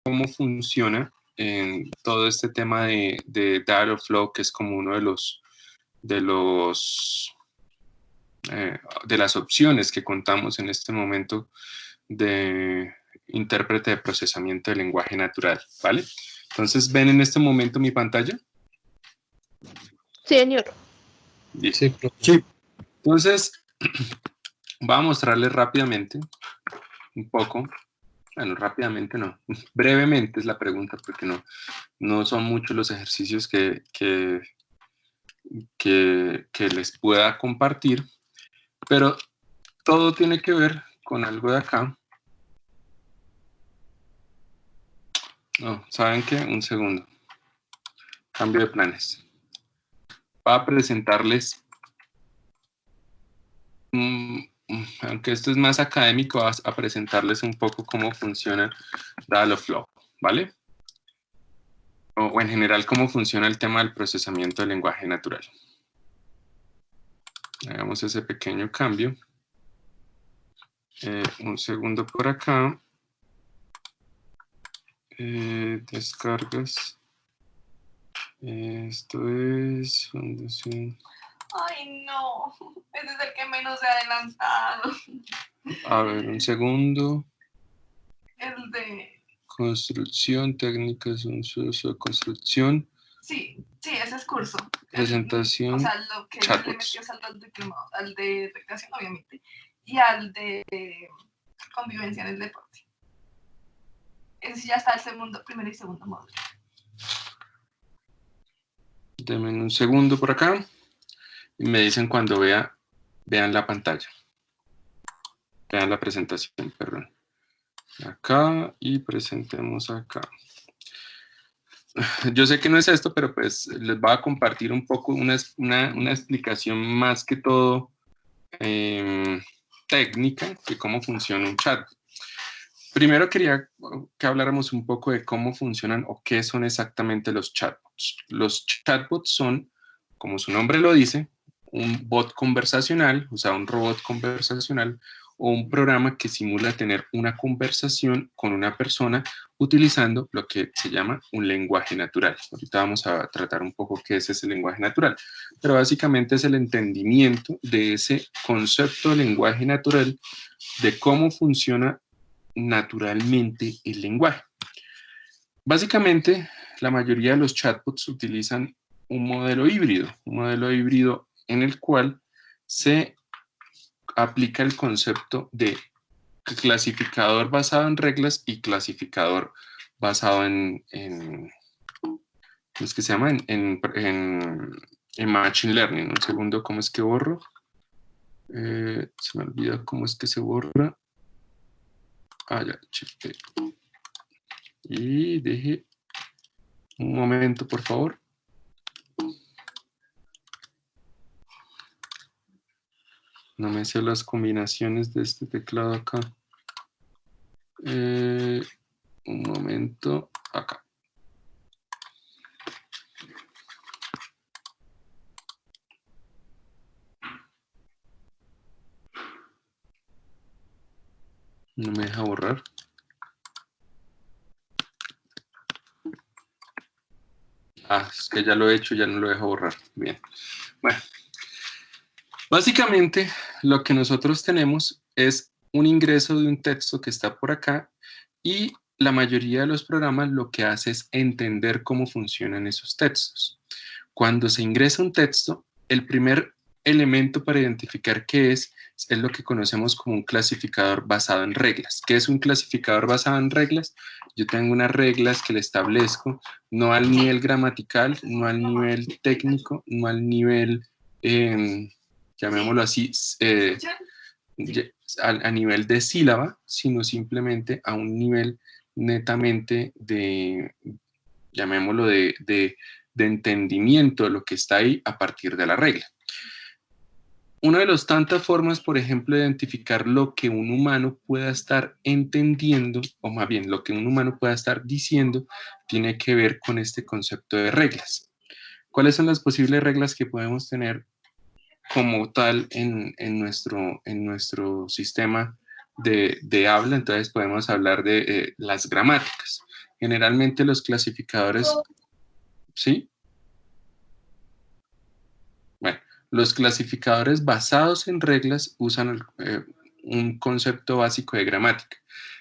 cómo funciona en todo este tema de Dialogflow, que es como uno de las opciones que contamos en este momento de intérprete de procesamiento de lenguaje natural, ¿vale? Entonces, ¿ven en este momento mi pantalla? Sí, señor. Sí, sí. Entonces, voy a mostrarles rápidamente un poco. Bueno, rápidamente no. Brevemente es la pregunta, porque no son muchos los ejercicios que les pueda compartir, pero todo tiene que ver con algo de acá. No, ¿saben qué? Un segundo. Cambio de planes. Voy a presentarles, aunque esto es más académico, voy a presentarles un poco cómo funciona Dialogflow, ¿vale? O en general cómo funciona el tema del procesamiento del lenguaje natural. Hagamos ese pequeño cambio. Un segundo por acá. Descargas. Esto es fundación. Ay, no. Ese es el que menos se ha adelantado. A ver, un segundo. El de... Construcción, técnicas, un uso de construcción. Sí, ese es curso. Presentación. O sea, lo que le metió al de recreación, obviamente, y al de convivencia en el deporte. Ese ya está el primer y segundo módulo. Denme un segundo por acá y me dicen cuando vean la pantalla. Vean la presentación, perdón. Acá y presentemos acá. Yo sé que no es esto, pero pues les voy a compartir un poco una explicación más que todo técnica de cómo funciona un chat. Primero quería que habláramos un poco de cómo funcionan o qué son exactamente los chatbots. Los chatbots son, como su nombre lo dice, un bot conversacional, o sea, un robot conversacional o un programa que simula tener una conversación con una persona utilizando lo que se llama un lenguaje natural. Ahorita vamos a tratar un poco qué es ese lenguaje natural, pero básicamente es el entendimiento de ese concepto de lenguaje natural, de cómo funciona naturalmente el lenguaje. Básicamente, la mayoría de los chatbots utilizan un modelo híbrido en el cual se aplica el concepto de clasificador basado en reglas y clasificador basado en ¿cómo es que se llama? En Machine Learning. Un segundo, ¿cómo es que borro? Se me olvida cómo es que se borra. Ya, cheque. Y deje un momento, por favor. No me sé las combinaciones de este teclado acá. Un momento, acá. No me deja borrar. Es que ya lo he hecho, ya no lo deja borrar. Bien. Bueno. Básicamente, lo que nosotros tenemos es un ingreso de un texto que está por acá y la mayoría de los programas lo que hace es entender cómo funcionan esos textos. Cuando se ingresa un texto, el primer elemento para identificar qué es lo que conocemos como un clasificador basado en reglas. ¿Qué es un clasificador basado en reglas? Yo tengo unas reglas que le establezco no al nivel gramatical, no al nivel técnico, no al nivel, llamémoslo así, a nivel de sílaba, sino simplemente a un nivel netamente de, llamémoslo, de entendimiento de lo que está ahí a partir de la regla. Una de las tantas formas, por ejemplo, de identificar lo que un humano pueda estar entendiendo, o más bien lo que un humano pueda estar diciendo, tiene que ver con este concepto de reglas. ¿Cuáles son las posibles reglas que podemos tener como tal en nuestro sistema de habla? Entonces podemos hablar de las gramáticas. Generalmente los clasificadores, ¿sí? Bueno, los clasificadores basados en reglas usan un concepto básico de gramática.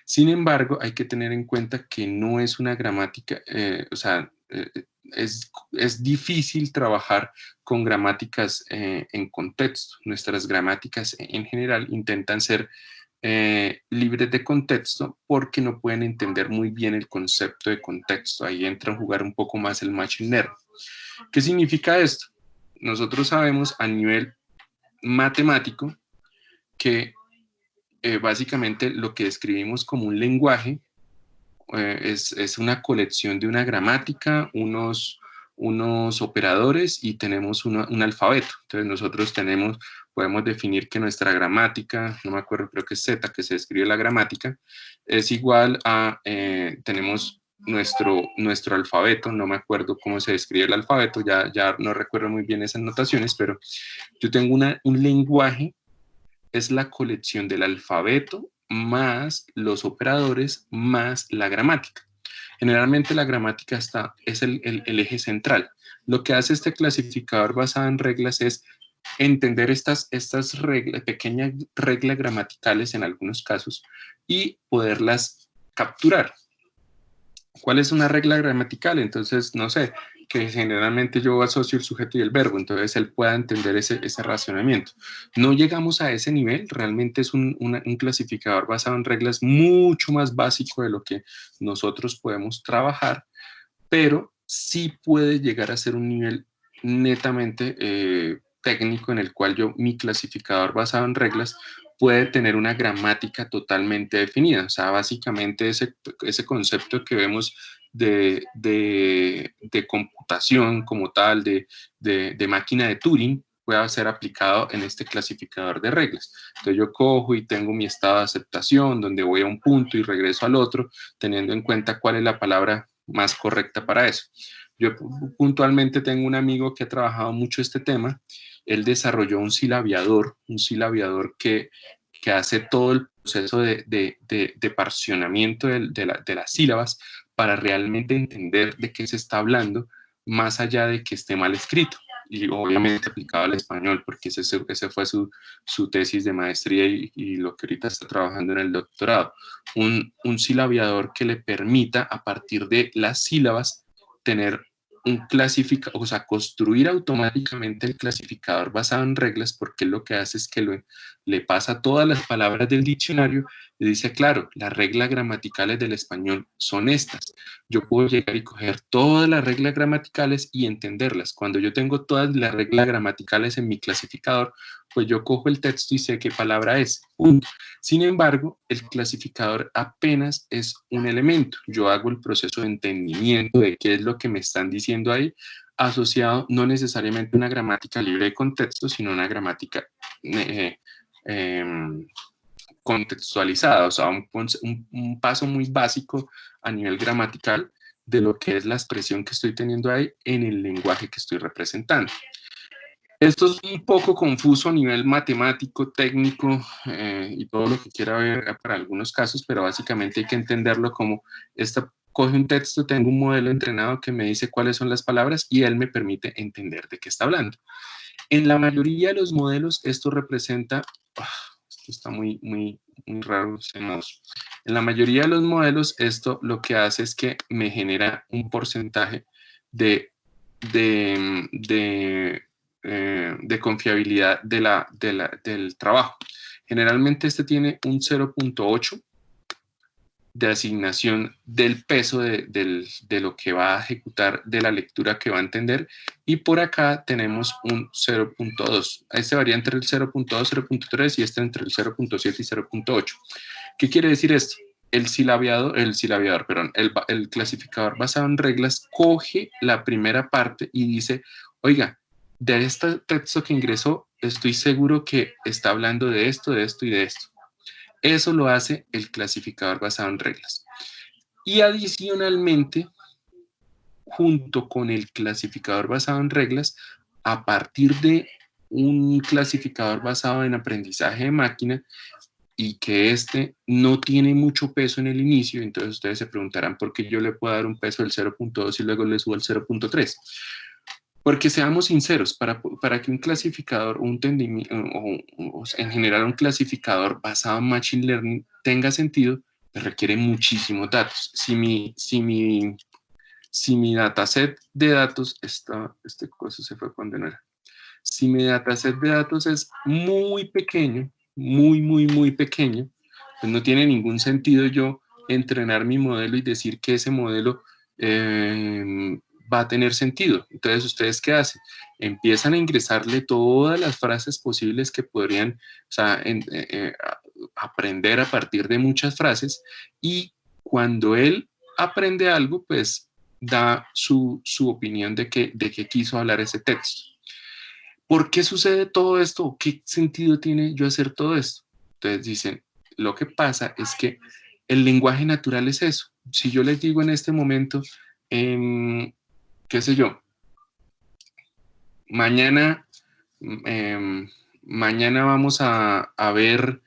Sin embargo, hay que tener en cuenta que no es una gramática, es difícil trabajar con gramáticas en contexto. Nuestras gramáticas en general intentan ser libres de contexto porque no pueden entender muy bien el concepto de contexto. Ahí entra a jugar un poco más el machine learning. ¿Qué significa esto? Nosotros sabemos a nivel matemático que básicamente lo que describimos como un lenguaje es una colección de una gramática, unos operadores y tenemos un alfabeto. Entonces nosotros podemos definir que nuestra gramática, no me acuerdo, creo que es Z, que se describe la gramática, es igual a, tenemos nuestro alfabeto, no me acuerdo cómo se describe el alfabeto, ya no recuerdo muy bien esas notaciones, pero yo tengo un lenguaje, es la colección del alfabeto más los operadores más la gramática. Generalmente la gramática es el eje central. Lo que hace este clasificador basado en reglas es entender estas pequeñas reglas gramaticales en algunos casos y poderlas capturar. ¿Cuál es una regla gramatical? Entonces, no sé, que generalmente yo asocio el sujeto y el verbo, entonces él pueda entender ese racionamiento. No llegamos a ese nivel, realmente es un clasificador basado en reglas mucho más básico de lo que nosotros podemos trabajar, pero sí puede llegar a ser un nivel netamente técnico en el cual mi clasificador basado en reglas puede tener una gramática totalmente definida. O sea, básicamente ese concepto que vemos de computación como tal, de máquina de Turing, pueda ser aplicado en este clasificador de reglas. Entonces yo cojo y tengo mi estado de aceptación, donde voy a un punto y regreso al otro, teniendo en cuenta cuál es la palabra más correcta para eso. Yo puntualmente tengo un amigo que ha trabajado mucho este tema. Él desarrolló un silabiador que hace todo el proceso de parsionamiento de las sílabas para realmente entender de qué se está hablando, más allá de que esté mal escrito. Y obviamente aplicado al español, porque ese fue su tesis de maestría y lo que ahorita está trabajando en el doctorado. Un silabiador que le permita, a partir de las sílabas, tener un clasificador, o sea, construir automáticamente el clasificador basado en reglas, porque lo que hace es que le pasa todas las palabras del diccionario y dice, claro, las reglas gramaticales del español son estas. Yo puedo llegar y coger todas las reglas gramaticales y entenderlas. Cuando yo tengo todas las reglas gramaticales en mi clasificador, pues yo cojo el texto y sé qué palabra es. Punto. Sin embargo, el clasificador apenas es un elemento. Yo hago el proceso de entendimiento de qué es lo que me están diciendo ahí, asociado no necesariamente a una gramática libre de contexto, sino a una gramática contextualizada, o sea, un paso muy básico a nivel gramatical de lo que es la expresión que estoy teniendo ahí en el lenguaje que estoy representando. Esto es un poco confuso a nivel matemático, técnico y todo lo que quiera ver para algunos casos, pero básicamente hay que entenderlo como coge un texto, tengo un modelo entrenado que me dice cuáles son las palabras y él me permite entender de qué está hablando. En la mayoría de los modelos esto representa, esto está muy raro, en la mayoría de los modelos esto lo que hace es que me genera un porcentaje de confiabilidad del trabajo. Generalmente este tiene un 0.8 de asignación del peso de lo que va a ejecutar, de la lectura que va a entender, y por acá tenemos un 0.2. Este varía entre el 0.2, 0.3 y este entre el 0.7 y 0.8. ¿Qué quiere decir esto? El clasificador basado en reglas coge la primera parte y dice, oiga, de este texto que ingresó, estoy seguro que está hablando de esto, de esto y de esto. Eso lo hace el clasificador basado en reglas. Y adicionalmente, junto con el clasificador basado en reglas, a partir de un clasificador basado en aprendizaje de máquina, y que este no tiene mucho peso en el inicio, entonces ustedes se preguntarán por qué yo le puedo dar un peso del 0.2 y luego le subo al 0.3. Porque seamos sinceros, para que un clasificador, o en general un clasificador basado en Machine Learning tenga sentido, pues requiere muchísimos datos. Si mi dataset de datos está, este cosa se fue cuando no era. Si mi dataset de datos es muy pequeño, muy pequeño, pues no tiene ningún sentido yo entrenar mi modelo y decir que ese modelo va a tener sentido. Entonces, ¿ustedes qué hacen? Empiezan a ingresarle todas las frases posibles que podrían, o sea, aprender a partir de muchas frases, y cuando él aprende algo, pues da su opinión de qué quiso hablar ese texto. ¿Por qué sucede todo esto? ¿Qué sentido tiene yo hacer todo esto? Entonces dicen, lo que pasa es que el lenguaje natural es eso. Si yo les digo en este momento, qué sé yo, mañana vamos a ver,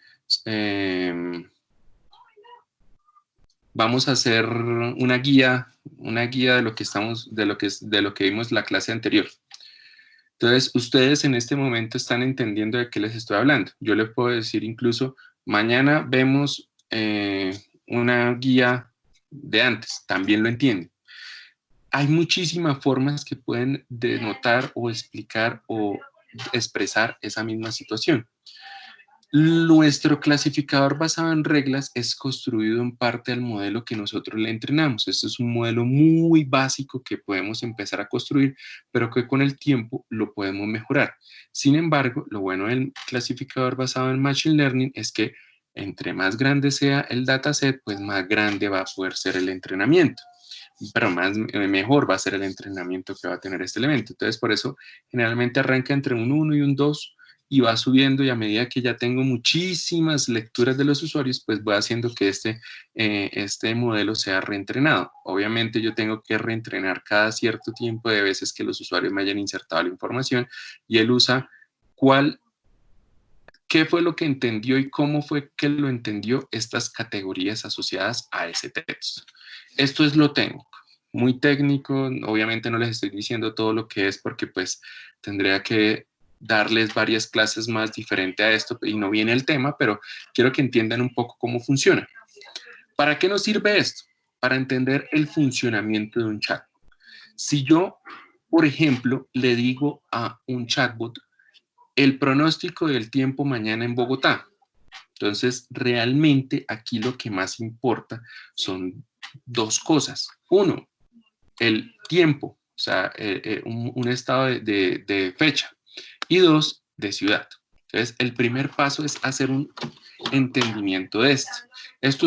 vamos a hacer una guía de lo que vimos la clase anterior. Entonces, ustedes en este momento están entendiendo de qué les estoy hablando. Yo les puedo decir incluso, mañana vemos una guía de antes, también lo entienden. Hay muchísimas formas que pueden denotar o explicar o expresar esa misma situación. Nuestro clasificador basado en reglas es construido en parte al modelo que nosotros le entrenamos. Este es un modelo muy básico que podemos empezar a construir, pero que con el tiempo lo podemos mejorar. Sin embargo, lo bueno del clasificador basado en Machine Learning es que entre más grande sea el dataset, pues más grande va a poder ser el entrenamiento. Pero mejor va a ser el entrenamiento que va a tener este elemento. Entonces, por eso generalmente arranca entre un 1 y un 2, y va subiendo, y a medida que ya tengo muchísimas lecturas de los usuarios, pues voy haciendo que este modelo sea reentrenado. Obviamente yo tengo que reentrenar cada cierto tiempo de veces que los usuarios me hayan insertado la información, y él usa qué fue lo que entendió y cómo fue que lo entendió, estas categorías asociadas a ese texto. Esto es lo técnico, muy técnico. Obviamente no les estoy diciendo todo lo que es, porque pues tendría que darles varias clases más diferente a esto y no viene el tema, pero quiero que entiendan un poco cómo funciona. ¿Para qué nos sirve esto? Para entender el funcionamiento de un chatbot. Si yo, por ejemplo, le digo a un chatbot el pronóstico del tiempo mañana en Bogotá, entonces realmente aquí lo que más importa son dos cosas. Uno, el tiempo, o sea, un estado de fecha. Y dos, de ciudad. Entonces, el primer paso es hacer un entendimiento de esto. Este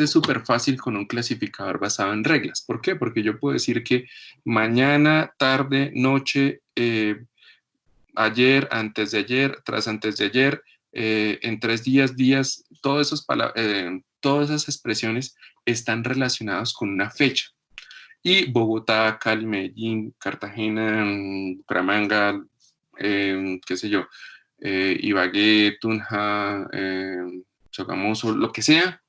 es súper fácil con un clasificador basado en reglas. ¿Por qué? Porque yo puedo decir que mañana, tarde, noche, ayer, antes de ayer, tras antes de ayer, en 3 días, todas esas expresiones están relacionadas con una fecha. Y Bogotá, Cali, Medellín, Cartagena, Bucaramanga, qué sé yo, Ibagué, Tunja, Sogamoso, lo que sea,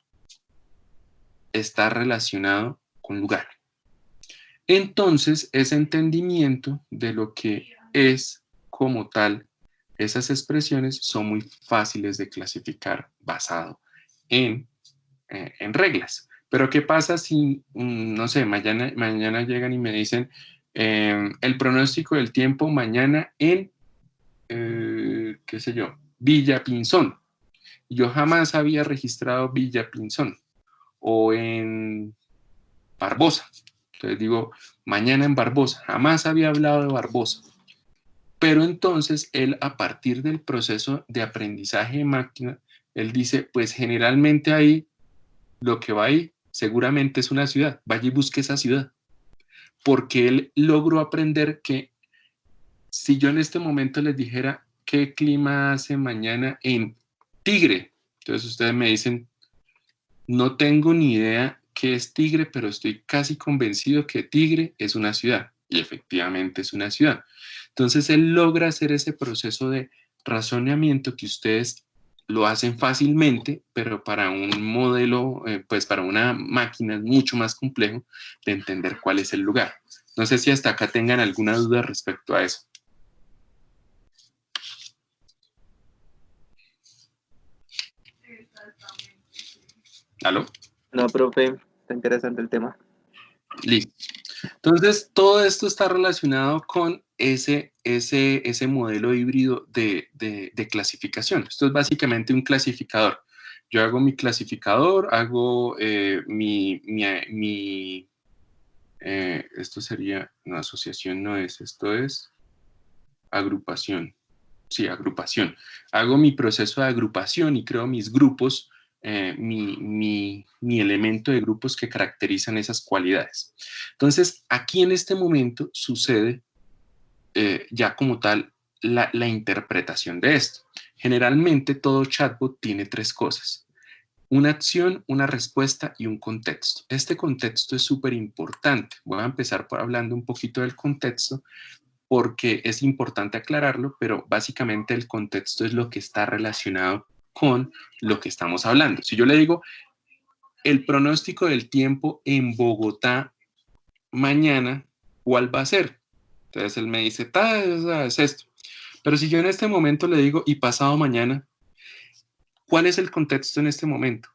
está relacionado con lugar. Entonces, ese entendimiento de lo que es como tal, esas expresiones son muy fáciles de clasificar basado en reglas. Pero ¿qué pasa si, no sé, mañana llegan y me dicen el pronóstico del tiempo mañana en, qué sé yo, Villa Pinzón? Yo jamás había registrado Villa Pinzón, o en Barbosa. Entonces digo, mañana en Barbosa. Jamás había hablado de Barbosa. Pero entonces él, a partir del proceso de aprendizaje de máquina, él dice, pues generalmente ahí, lo que va ahí, seguramente es una ciudad. Vaya y busque esa ciudad. Porque él logró aprender que si yo en este momento les dijera qué clima hace mañana en Tigre, entonces ustedes me dicen, no tengo ni idea qué es Tigre, pero estoy casi convencido que Tigre es una ciudad. Y efectivamente es una ciudad. Entonces él logra hacer ese proceso de razonamiento que ustedes lo hacen fácilmente, pero para un modelo, pues para una máquina es mucho más complejo de entender cuál es el lugar. No sé si hasta acá tengan alguna duda respecto a eso. ¿Aló? No, profe, está interesante el tema. Listo. Entonces, todo esto está relacionado con ese modelo híbrido de clasificación. Esto es básicamente un clasificador. Yo hago mi clasificador, hago esto sería, no, asociación no es, esto es agrupación. Sí, agrupación. Hago mi proceso de agrupación y creo mis grupos, mi elemento de grupos que caracterizan esas cualidades. Entonces, aquí en este momento sucede ya como tal la interpretación de esto. Generalmente todo chatbot tiene tres cosas: una acción, una respuesta y un contexto. Este contexto es súper importante. Voy a empezar por hablando un poquito del contexto porque es importante aclararlo, pero básicamente el contexto es lo que está relacionado con lo que estamos hablando. Si yo le digo el pronóstico del tiempo en Bogotá mañana, ¿cuál va a ser? Entonces él me dice, es esto. Pero si yo en este momento le digo y pasado mañana, ¿cuál es el contexto en este momento?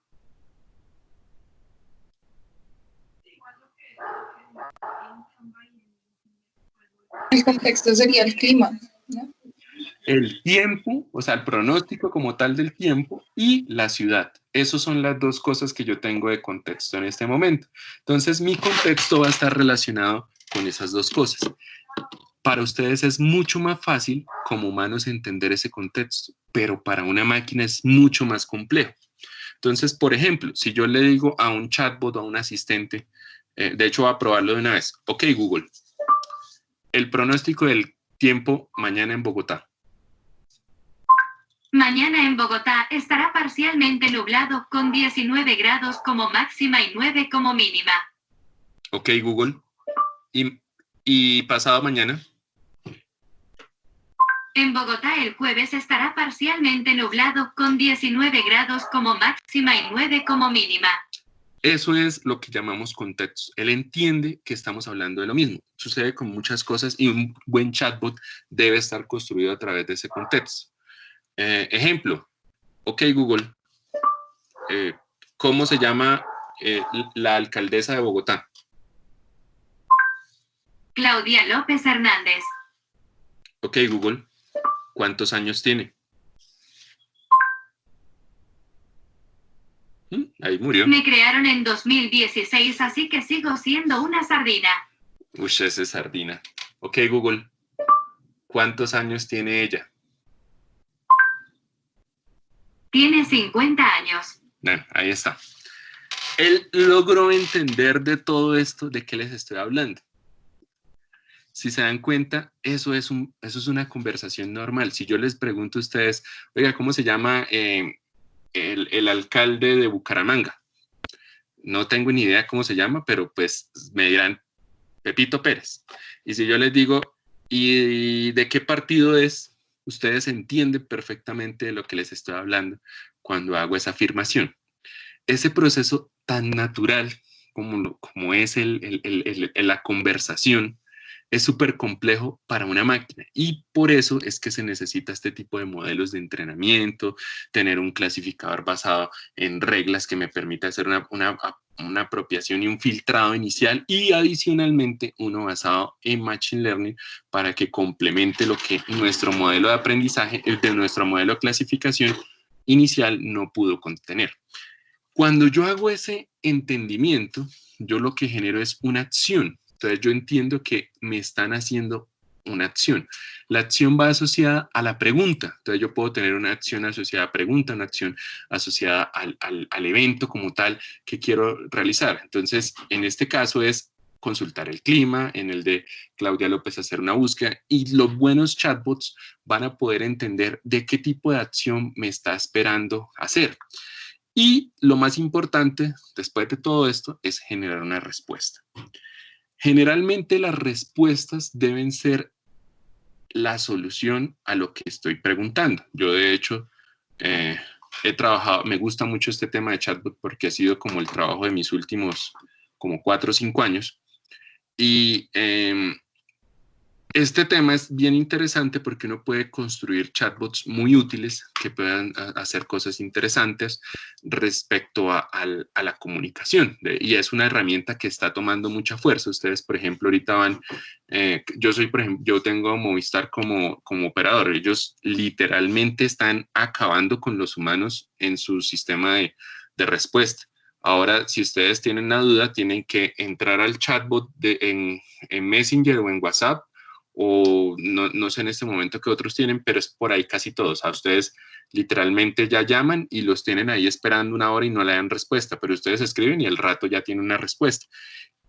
El contexto sería el clima, ¿no? El tiempo, o sea, el pronóstico como tal del tiempo y la ciudad. Esas son las dos cosas que yo tengo de contexto en este momento. Entonces, mi contexto va a estar relacionado con esas dos cosas. Para ustedes es mucho más fácil como humanos entender ese contexto, pero para una máquina es mucho más complejo. Entonces, por ejemplo, si yo le digo a un chatbot o a un asistente, de hecho voy a probarlo de una vez. Ok, Google, el pronóstico del tiempo mañana en Bogotá. Mañana en Bogotá estará parcialmente nublado con 19 grados como máxima y 9 como mínima. Ok, Google. ¿Y pasado mañana? En Bogotá el jueves estará parcialmente nublado con 19 grados como máxima y 9 como mínima. Eso es lo que llamamos contexto. Él entiende que estamos hablando de lo mismo. Sucede con muchas cosas y un buen chatbot debe estar construido a través de ese contexto. Ejemplo. Ok, Google. ¿Cómo se llama la alcaldesa de Bogotá? Claudia López Hernández. Ok, Google. ¿Cuántos años tiene? Ahí murió. Me crearon en 2016, así que sigo siendo una sardina. Uy, esa es sardina. Ok, Google. ¿Cuántos años tiene ella? Tiene 50 años. Ahí está. Él logró entender de todo esto de qué les estoy hablando. Si se dan cuenta, eso es una conversación normal. Si yo les pregunto a ustedes, oiga, ¿cómo se llama el alcalde de Bucaramanga? No tengo ni idea cómo se llama, pero pues me dirán Pepito Pérez. Y si yo les digo, ¿y de qué partido es? Ustedes entienden perfectamente de lo que les estoy hablando cuando hago esa afirmación. Ese proceso tan natural como es la conversación es súper complejo para una máquina y por eso es que se necesita este tipo de modelos de entrenamiento, tener un clasificador basado en reglas que me permita hacer una apropiación y un filtrado inicial y adicionalmente uno basado en Machine Learning para que complemente lo que nuestro modelo de aprendizaje, de nuestro modelo de clasificación inicial no pudo contener. Cuando yo hago ese entendimiento, yo lo que genero es una acción. Entonces yo entiendo que me están haciendo una acción. La acción va asociada a la pregunta. Entonces yo puedo tener una acción asociada a pregunta, una acción asociada al evento como tal que quiero realizar. Entonces en este caso es consultar el clima, en el de Claudia López hacer una búsqueda y los buenos chatbots van a poder entender de qué tipo de acción me está esperando hacer. Y lo más importante, después de todo esto, es generar una respuesta. Generalmente las respuestas deben ser la solución a lo que estoy preguntando. Yo, de hecho, he trabajado, me gusta mucho este tema de chatbot porque ha sido como el trabajo de mis últimos como 4 o 5 años. Y este tema es bien interesante porque uno puede construir chatbots muy útiles que puedan hacer cosas interesantes respecto a la comunicación. Y es una herramienta que está tomando mucha fuerza. Ustedes, por ejemplo, ahorita van, yo tengo a Movistar como operador. Ellos literalmente están acabando con los humanos en su sistema de respuesta. Ahora, si ustedes tienen una duda, tienen que entrar al chatbot en Messenger o en WhatsApp, o no sé en este momento qué otros tienen, pero es por ahí casi todos. A ustedes literalmente ya llaman y los tienen ahí esperando 1 hora y no le dan respuesta, pero ustedes escriben y al rato ya tienen una respuesta.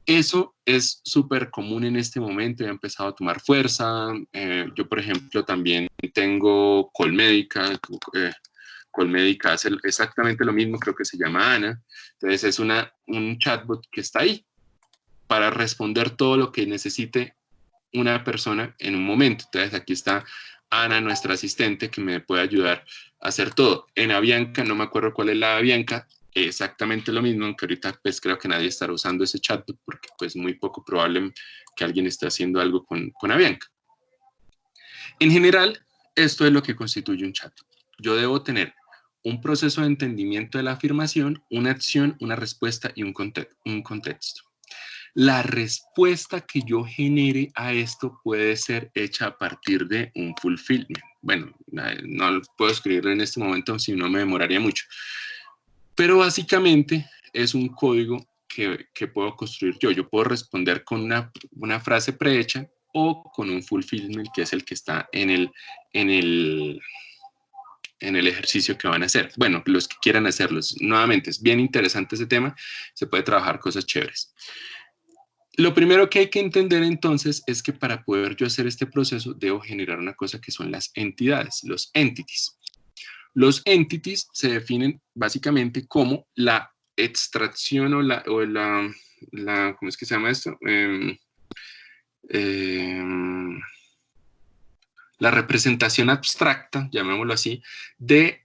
Eso es súper común en este momento y ha empezado a tomar fuerza. Yo, por ejemplo, también tengo Colmédica. Colmédica hace exactamente lo mismo, creo que se llama Ana. Entonces es un chatbot que está ahí para responder todo lo que necesite una persona en un momento. Entonces aquí está Ana, nuestra asistente, que me puede ayudar a hacer todo. En Avianca, no me acuerdo cuál es la Avianca, exactamente lo mismo, aunque ahorita pues creo que nadie estará usando ese chatbot porque pues muy poco probable que alguien esté haciendo algo con Avianca. En general, esto es lo que constituye un chatbot. Yo debo tener un proceso de entendimiento de la afirmación, una acción, una respuesta y un contexto. La respuesta que yo genere a esto puede ser hecha a partir de un fulfillment. Bueno, no puedo escribirlo en este momento, si no me demoraría mucho. Pero básicamente es un código que puedo construir yo. Yo puedo responder con una frase prehecha o con un fulfillment, que es el que está en el ejercicio que van a hacer. Bueno, los que quieran hacerlos. Nuevamente, es bien interesante ese tema. Se puede trabajar cosas chéveres. Lo primero que hay que entender entonces es que para poder yo hacer este proceso debo generar una cosa que son las entidades, los entities. Los entities se definen básicamente como la extracción ¿cómo es que se llama esto? La representación abstracta, llamémoslo así, de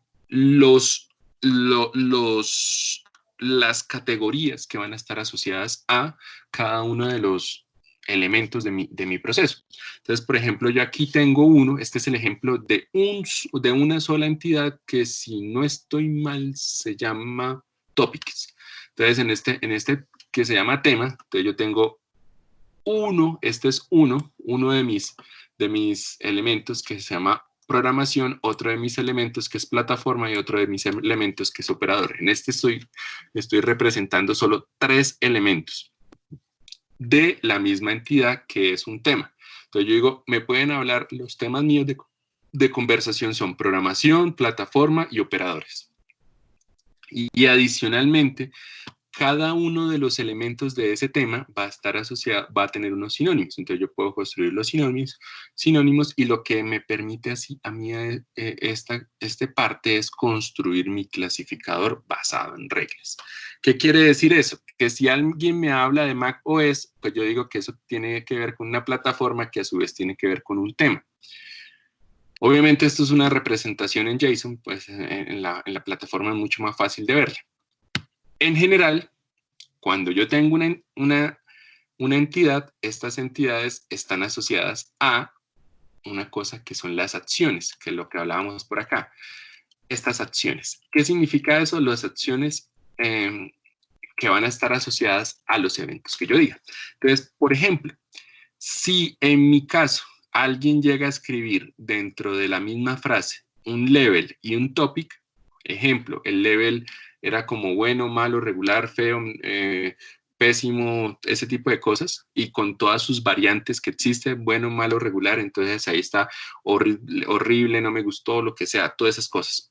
las categorías que van a estar asociadas a cada uno de los elementos de mi proceso. Entonces, por ejemplo, yo aquí tengo uno, este es el ejemplo de una sola entidad que, si no estoy mal, se llama topics. Entonces, en este que se llama tema, entonces yo tengo este es uno de mis elementos que se llama programación, otro de mis elementos que es plataforma y otro de mis elementos que es operador. En este estoy representando solo 3 elementos de la misma entidad que es un tema. Entonces yo digo, me pueden hablar, los temas míos de conversación son programación, plataforma y operadores. Y adicionalmente, cada uno de los elementos de ese tema va a estar asociado, va a tener unos sinónimos. Entonces yo puedo construir los sinónimos y lo que me permite así a mí esta parte es construir mi clasificador basado en reglas. ¿Qué quiere decir eso? Que si alguien me habla de Mac OS, pues yo digo que eso tiene que ver con una plataforma que a su vez tiene que ver con un tema. Obviamente esto es una representación en JSON, pues en la plataforma es mucho más fácil de verla. En general, cuando yo tengo una entidad, estas entidades están asociadas a una cosa que son las acciones, que es lo que hablábamos por acá. Estas acciones. ¿Qué significa eso? Las acciones que van a estar asociadas a los eventos que yo diga. Entonces, por ejemplo, si en mi caso alguien llega a escribir dentro de la misma frase un level y un topic, ejemplo, el level era como bueno, malo, regular, feo, pésimo, ese tipo de cosas, y con todas sus variantes que existen, bueno, malo, regular, entonces ahí está horrible, no me gustó, lo que sea, todas esas cosas.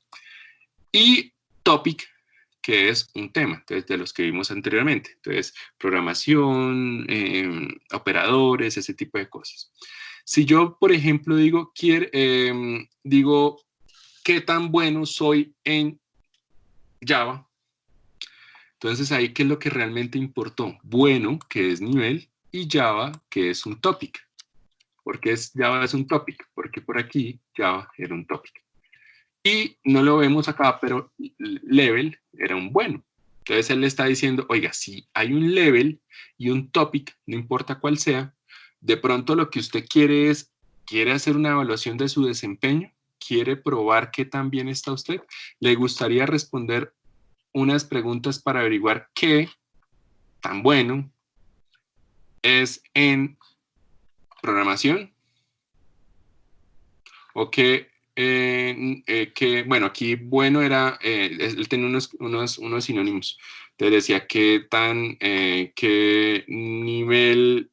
Y topic, que es un tema, entonces, de los que vimos anteriormente, entonces programación, operadores, ese tipo de cosas. Si yo, por ejemplo, digo, ¿qué tan bueno soy en Java? Entonces ahí, ¿qué es lo que realmente importó? Bueno, que es nivel, y Java, que es un topic. ¿Por qué Java es un topic? Porque por aquí Java era un topic. Y no lo vemos acá, pero level era un bueno. Entonces él le está diciendo, oiga, si hay un level y un topic, no importa cuál sea, de pronto lo que usted quiere es, quiere hacer una evaluación de su desempeño, quiere probar qué tan bien está usted, le gustaría responder unas preguntas para averiguar qué tan bueno es en programación o qué, bueno, aquí bueno era, él tenía unos sinónimos. Te decía qué nivel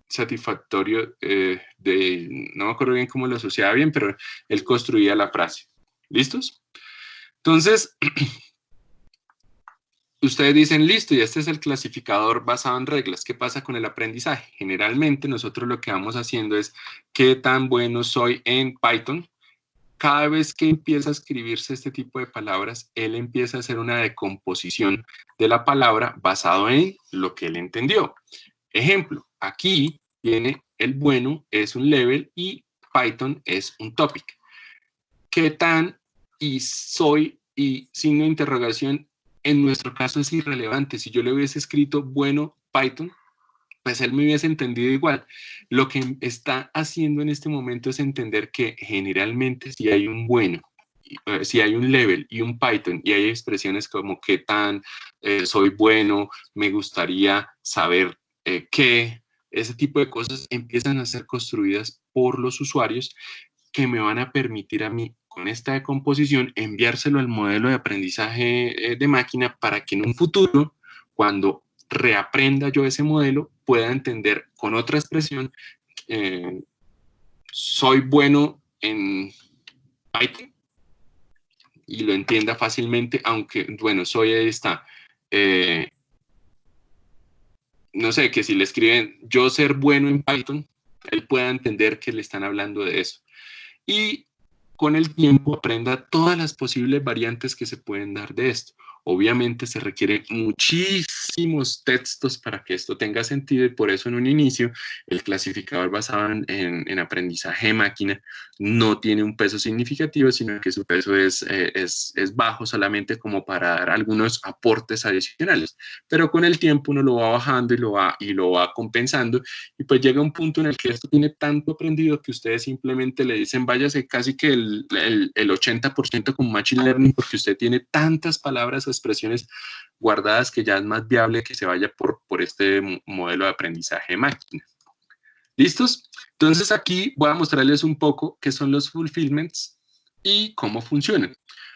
satisfactorio no me acuerdo bien cómo lo asociaba bien, pero él construía la frase. ¿Listos? Entonces, ustedes dicen, listo, y este es el clasificador basado en reglas. ¿Qué pasa con el aprendizaje? Generalmente nosotros lo que vamos haciendo es qué tan bueno soy en Python. Cada vez que empieza a escribirse este tipo de palabras, él empieza a hacer una decomposición de la palabra basado en lo que él entendió. Ejemplo, aquí viene el bueno, es un level y Python es un topic. ¿Qué tan y soy y signo de interrogación? En nuestro caso es irrelevante. Si yo le hubiese escrito bueno Python, pues él me hubiese entendido igual. Lo que está haciendo en este momento es entender que generalmente si hay un bueno, si hay un level y un Python y hay expresiones como qué tan soy bueno, me gustaría saber qué, ese tipo de cosas empiezan a ser construidas por los usuarios que me van a permitir a mí, con esta decomposición, enviárselo al modelo de aprendizaje de máquina para que en un futuro, cuando reaprenda yo ese modelo, pueda entender con otra expresión, soy bueno en Python y lo entienda fácilmente, aunque, bueno, soy ahí está. No sé, que si le escriben yo ser bueno en Python, él pueda entender que le están hablando de eso. Y con el tiempo aprenda todas las posibles variantes que se pueden dar de esto. Obviamente se requieren muchísimos textos para que esto tenga sentido y por eso en un inicio el clasificador basado en aprendizaje de máquina no tiene un peso significativo, sino que su peso es bajo solamente como para dar algunos aportes adicionales. Pero con el tiempo uno lo va bajando y lo va compensando y pues llega un punto en el que esto tiene tanto aprendido que ustedes simplemente le dicen váyase casi que el 80% con Machine Learning porque usted tiene tantas palabras o expresiones guardadas que ya es más viable que se vaya por este modelo de aprendizaje de máquina. ¿Listos? Entonces aquí voy a mostrarles un poco qué son los fulfillments y cómo funcionan.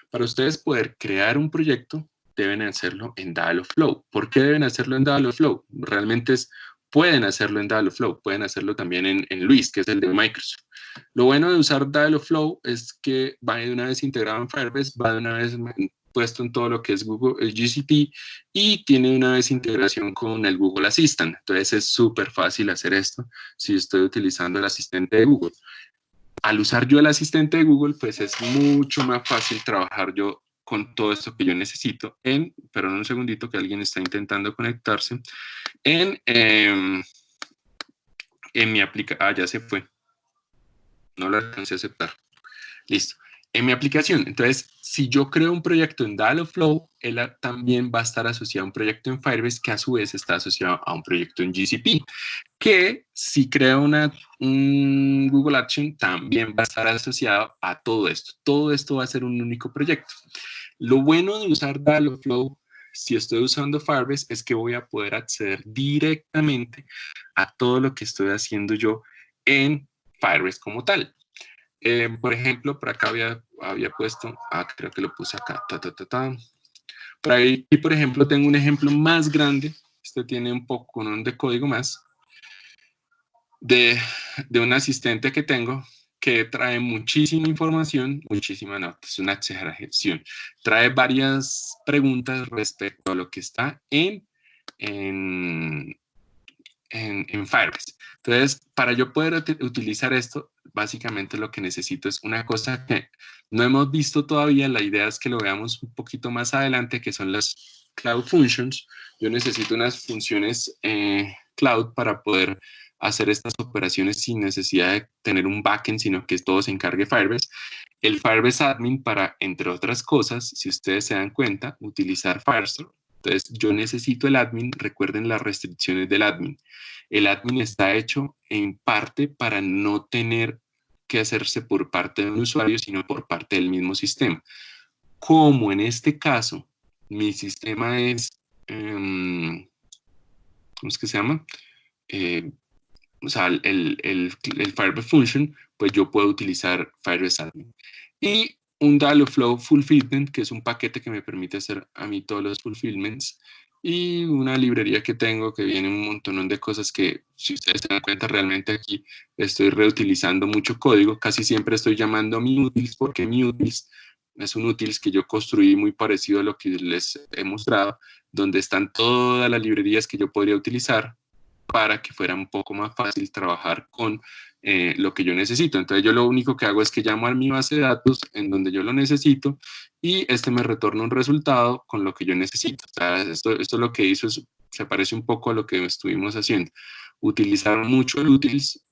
Para ustedes poder crear un proyecto deben hacerlo en Dialogflow. ¿Por qué deben hacerlo en Dialogflow? Realmente pueden hacerlo en Dialogflow, pueden hacerlo también en Luis, que es el de Microsoft. Lo bueno de usar Dialogflow es que va de una vez integrado en Firebase, va de una vez puesto en todo lo que es Google, el GCP, y tiene una vez integración con el Google Assistant. Entonces es súper fácil hacer esto si estoy utilizando el asistente de Google. Al usar yo el asistente de Google, pues es mucho más fácil trabajar yo con todo esto que yo necesito perdón un segundito que alguien está intentando conectarse, en mi aplicación, ya se fue, no lo alcancé a aceptar, listo, en mi aplicación. Entonces, si yo creo un proyecto en Dialogflow, él también va a estar asociado a un proyecto en Firebase que a su vez está asociado a un proyecto en GCP, que si creo un Google Action también va a estar asociado a todo esto. Todo esto va a ser un único proyecto. Lo bueno de usar Dialogflow, si estoy usando Firebase, es que voy a poder acceder directamente a todo lo que estoy haciendo yo en Firebase como tal. Por ejemplo, por acá había puesto, creo que lo puse acá, Por ahí, por ejemplo, tengo un ejemplo más grande, este tiene un poco de código más, de un asistente que tengo que trae muchísima información, muchísima no, es una exageración, trae varias preguntas respecto a lo que está en Firebase. Entonces, para yo poder utilizar esto, básicamente lo que necesito es una cosa que no hemos visto todavía, la idea es que lo veamos un poquito más adelante, que son las Cloud Functions. Yo necesito unas funciones Cloud para poder hacer estas operaciones sin necesidad de tener un backend, sino que todo se encargue Firebase. el Firebase Admin para, entre otras cosas, si ustedes se dan cuenta, utilizar Firestore. Entonces, yo necesito el admin. Recuerden las restricciones del admin. El admin está hecho en parte para no tener que hacerse por parte de un usuario, sino por parte del mismo sistema. Como en este caso, mi sistema es, ¿cómo es que se llama? O sea, el Firebase Function, pues yo puedo utilizar Firebase Admin. Y un Dialogflow Fulfillment, que es un paquete que me permite hacer a mí todos los fulfillments. Y una librería que tengo que viene un montón de cosas que, si ustedes se dan cuenta, realmente aquí estoy reutilizando mucho código. Casi siempre estoy llamando a mi utils, porque mi utils es un utils que yo construí muy parecido a lo que les he mostrado, donde están todas las librerías que yo podría utilizar para que fuera un poco más fácil trabajar con lo que yo necesito. Entonces yo lo único que hago es que llamo a mi base de datos en donde yo lo necesito y este me retorna un resultado con lo que yo necesito. O sea, esto lo que hizo se parece un poco a lo que estuvimos haciendo. Utilizar mucho el utils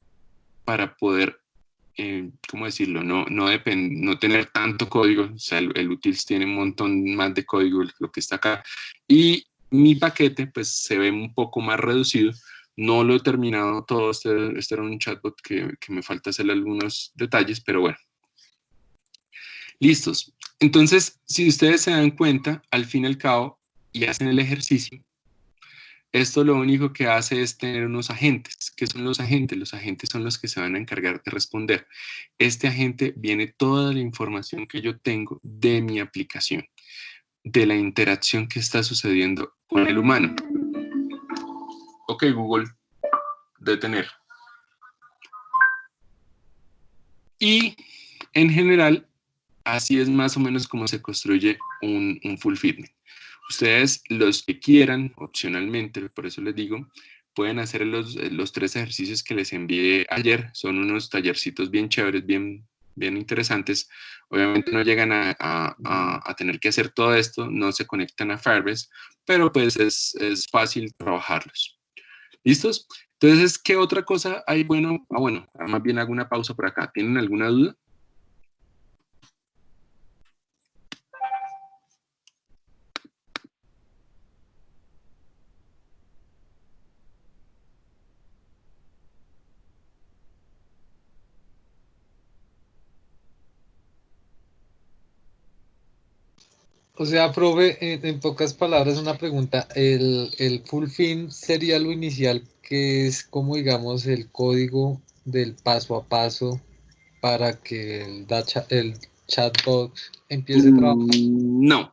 para poder, ¿cómo decirlo? No tener tanto código. O sea, el utils tiene un montón más de código de lo que está acá. Y mi paquete pues se ve un poco más reducido. No lo he terminado todo, este era un chatbot que me falta hacerle algunos detalles, pero bueno. Listos. Entonces, si ustedes se dan cuenta, al fin y al cabo, y hacen el ejercicio, esto lo único que hace es tener unos agentes. ¿Qué son los agentes? Los agentes son los que se van a encargar de responder. Este agente viene toda la información que yo tengo de mi aplicación, de la interacción que está sucediendo con el humano. Ok, Google, detener. Y en general, así es más o menos como se construye un fulfillment. Ustedes, los que quieran, opcionalmente, por eso les digo, pueden hacer los 3 ejercicios que les envié ayer. Son unos tallercitos bien chéveres, bien interesantes. Obviamente no llegan a tener que hacer todo esto, no se conectan a Firebase, pero pues es fácil trabajarlos. ¿Listos? Entonces, ¿qué otra cosa hay? Bueno, más bien hago una pausa por acá. ¿Tienen alguna duda? O sea, profe, en pocas palabras, una pregunta. El fulfill sería lo inicial, que es como, digamos, el código del paso a paso para que el chatbot empiece a trabajar. No,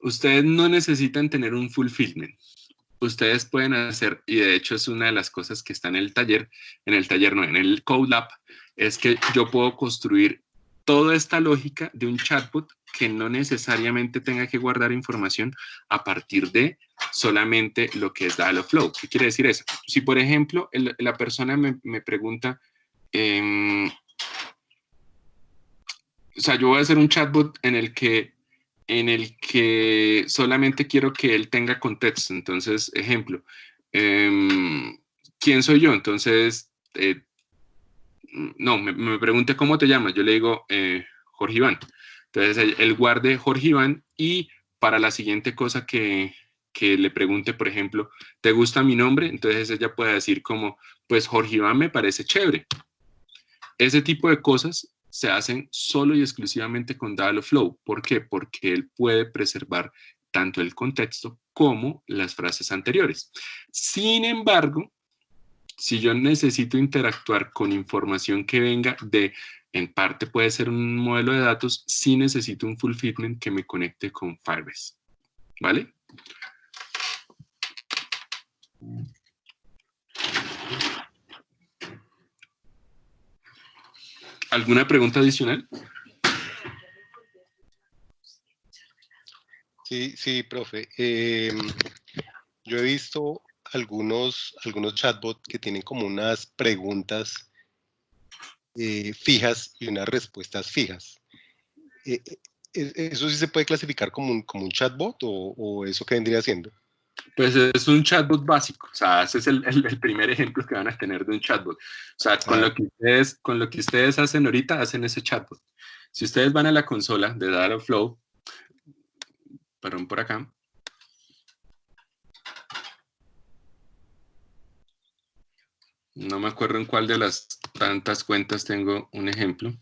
ustedes no necesitan tener un fulfillment. Ustedes pueden hacer, y de hecho es una de las cosas que está en el Code Lab, es que yo puedo construir toda esta lógica de un chatbot que no necesariamente tenga que guardar información a partir de solamente lo que es Dialogflow. ¿Qué quiere decir eso? Si, por ejemplo, la persona me pregunta, o sea, yo voy a hacer un chatbot en el que solamente quiero que él tenga contexto. Entonces, ejemplo, ¿quién soy yo? Entonces, no, me pregunte cómo te llamas. Yo le digo Jorge Iván. Entonces, él guarde Jorge Iván y para la siguiente cosa que le pregunte, por ejemplo, ¿te gusta mi nombre? Entonces, ella puede decir como, pues Jorge Iván me parece chévere. Ese tipo de cosas se hacen solo y exclusivamente con Dialogflow. ¿Por qué? Porque él puede preservar tanto el contexto como las frases anteriores. Sin embargo, si yo necesito interactuar con información que venga en parte puede ser un modelo de datos, sí necesito un fulfillment que me conecte con Firebase. ¿Vale? ¿Alguna pregunta adicional? Sí, profe. Yo he visto algunos chatbots que tienen como unas preguntas fijas y unas respuestas fijas. ¿Eso sí se puede clasificar como un chatbot o eso qué vendría siendo? Pues es un chatbot básico, o sea, ese es el primer ejemplo que van a tener de un chatbot. O sea, con lo que ustedes hacen ahorita, hacen ese chatbot. Si ustedes van a la consola de Dialogflow, perdón, por acá, no me acuerdo en cuál de las tantas cuentas tengo un ejemplo,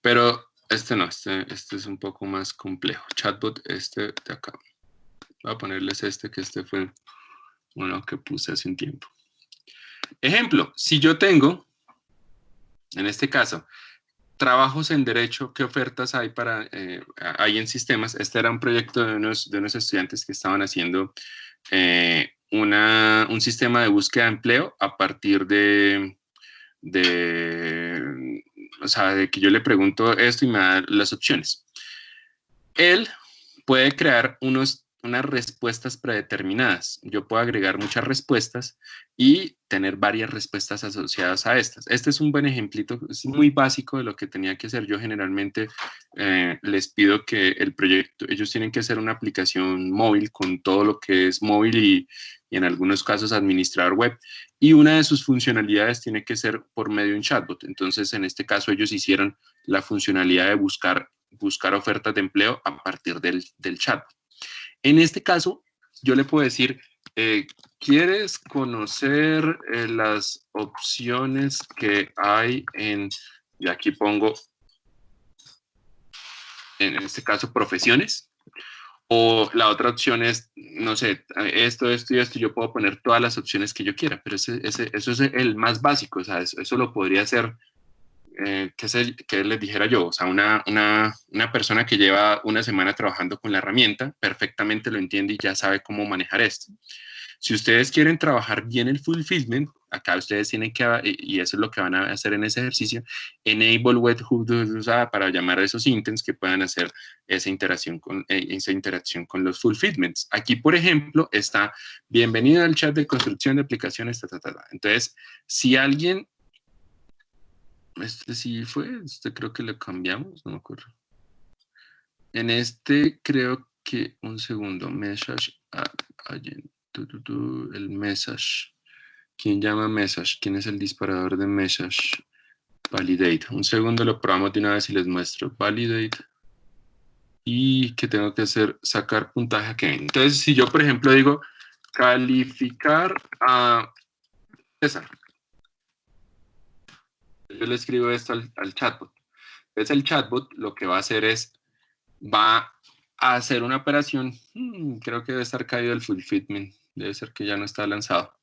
pero este no, este es un poco más complejo. Chatbot, este de acá. Voy a ponerles este, que este fue uno que puse hace un tiempo. Ejemplo, si yo tengo, en este caso, trabajos en derecho, ¿qué ofertas hay hay en sistemas? Este era un proyecto de unos estudiantes que estaban haciendo un sistema de búsqueda de empleo a partir o sea, de que yo le pregunto esto y me da las opciones. Él puede crear unas respuestas predeterminadas. Yo puedo agregar muchas respuestas y tener varias respuestas asociadas a estas. Este es un buen ejemplito, es muy básico de lo que tenía que hacer. Yo generalmente les pido que el proyecto, ellos tienen que hacer una aplicación móvil con todo lo que es móvil y en algunos casos administrador web, y una de sus funcionalidades tiene que ser por medio de un chatbot. Entonces, en este caso, ellos hicieron la funcionalidad de buscar ofertas de empleo a partir del chatbot. En este caso, yo le puedo decir, ¿quieres conocer las opciones que hay y aquí pongo, en este caso, profesiones? O la otra opción es, no sé, esto, yo puedo poner todas las opciones que yo quiera, pero eso es el más básico, o sea, eso lo podría hacer, que les dijera yo, o sea, una persona que lleva una semana trabajando con la herramienta, perfectamente lo entiende y ya sabe cómo manejar esto. Si ustedes quieren trabajar bien el fulfillment, acá ustedes tienen que, y eso es lo que van a hacer en ese ejercicio, enable webhook para llamar a esos intents que puedan hacer esa interacción con los fulfillments. Aquí, por ejemplo, está bienvenido al chat de construcción de aplicaciones, Entonces, si alguien, sí fue, creo que lo cambiamos, no me acuerdo. En este creo que, un segundo, message agent. El message. ¿Quién llama message? ¿Quién es el disparador de message? Validate. Un segundo lo probamos de una vez y les muestro. Validate. Y que tengo que hacer, sacar puntaje aquí. Entonces, si yo, por ejemplo, digo calificar a César. Yo le escribo esto al chatbot. Entonces, el chatbot lo que va a hacer es, va a hacer una operación, creo que debe estar caído el fulfillment. Debe ser que ya no está lanzado.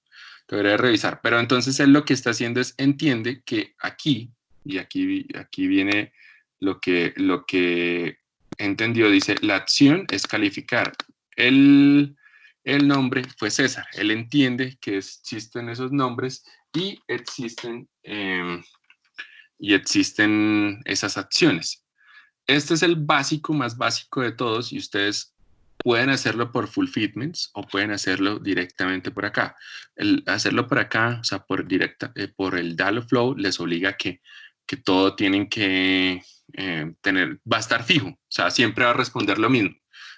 Debería revisar. Pero entonces él lo que está haciendo es, entiende que aquí, y aquí viene lo que entendió, dice, la acción es calificar. El nombre fue César. Él entiende que existen esos nombres y existen esas acciones. Este es el básico, más básico de todos, y ustedes pueden hacerlo por fulfillments o pueden hacerlo directamente por acá. Hacerlo por acá, o sea, por el Dialogflow, les obliga a que todo tienen que va a estar fijo. O sea, siempre va a responder lo mismo.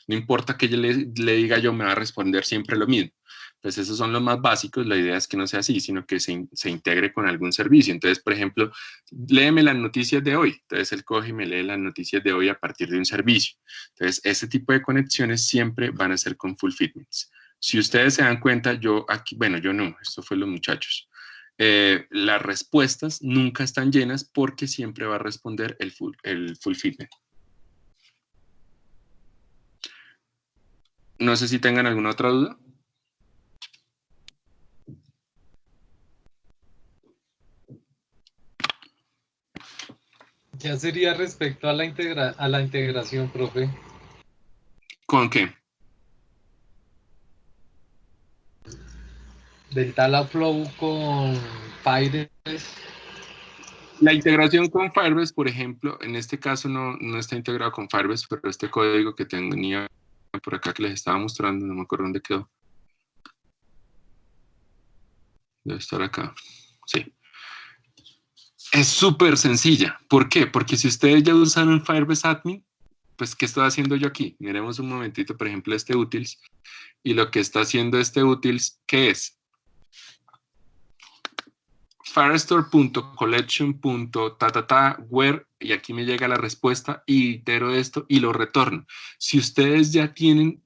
No importa que yo le diga yo, me va a responder siempre lo mismo. Pues esos son los más básicos. La idea es que no sea así, sino que se integre con algún servicio. Entonces, por ejemplo, léeme las noticias de hoy. Entonces, él coge y me lee las noticias de hoy a partir de un servicio. Entonces, este tipo de conexiones siempre van a ser con fulfillments. Si ustedes se dan cuenta, yo aquí, bueno, yo no, esto fue los muchachos. Las respuestas nunca están llenas porque siempre va a responder el fulfillment. No sé si tengan alguna otra duda. Ya sería respecto a la integración, profe. ¿Con qué? Del Dialogflow con Firebase. La integración con Firebase, por ejemplo, en este caso no está integrado con Firebase, pero este código que tenía por acá que les estaba mostrando, no me acuerdo dónde quedó. Debe estar acá. Sí. Es súper sencilla. ¿Por qué? Porque si ustedes ya usaron Firebase Admin, pues, ¿qué estoy haciendo yo aquí? Miremos un momentito, por ejemplo, este utils. Y lo que está haciendo este utils, ¿qué es? firestore.collection.where, y aquí me llega la respuesta y itero esto y lo retorno. Si ustedes ya tienen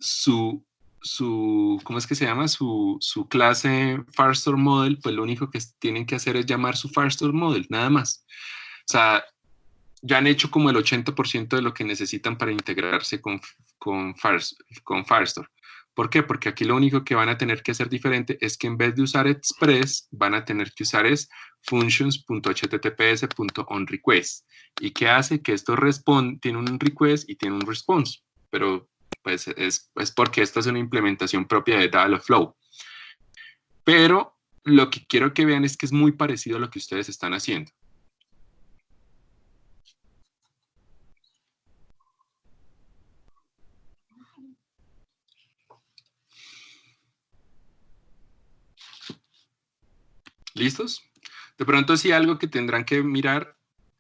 ¿cómo es que se llama? Su clase Firestore Model, pues lo único que tienen que hacer es llamar su Firestore Model, nada más. O sea, ya han hecho como el 80% de lo que necesitan para integrarse con Firestore. ¿Por qué? Porque aquí lo único que van a tener que hacer diferente es que en vez de usar Express, van a tener que usar es functions.https.onRequest. ¿Y qué hace? Que esto tiene un request y tiene un response. Pero pues es porque esta es una implementación propia de Dialogflow. Pero lo que quiero que vean es que es muy parecido a lo que ustedes están haciendo. ¿Listos? De pronto sí algo que tendrán que mirar,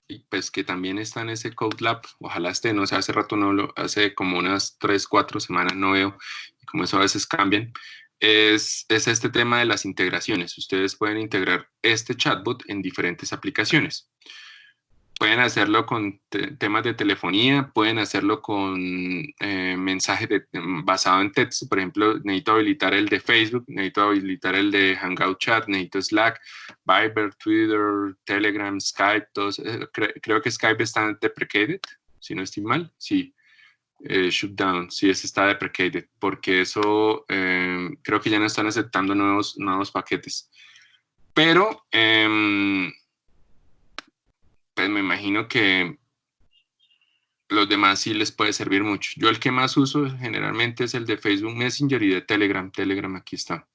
y pues que también está en ese Code Lab, ojalá esté, no sé, hace rato hace como unas 3, 4 semanas no veo, y como eso a veces cambian, es este tema de las integraciones. Ustedes pueden integrar este chatbot en diferentes aplicaciones. Pueden hacerlo con temas de telefonía, pueden hacerlo con mensajes basado en texto. Por ejemplo, necesito habilitar el de Facebook, necesito habilitar el de Hangout Chat, necesito Slack, Viber, Twitter, Telegram, Skype, todos. Creo que Skype está deprecated, si no estoy mal. Sí, shutdown, sí, ese está deprecated, porque eso creo que ya no están aceptando nuevos paquetes. Pero pues me imagino que los demás sí les puede servir mucho. Yo el que más uso generalmente es el de Facebook Messenger y de Telegram. Telegram aquí está.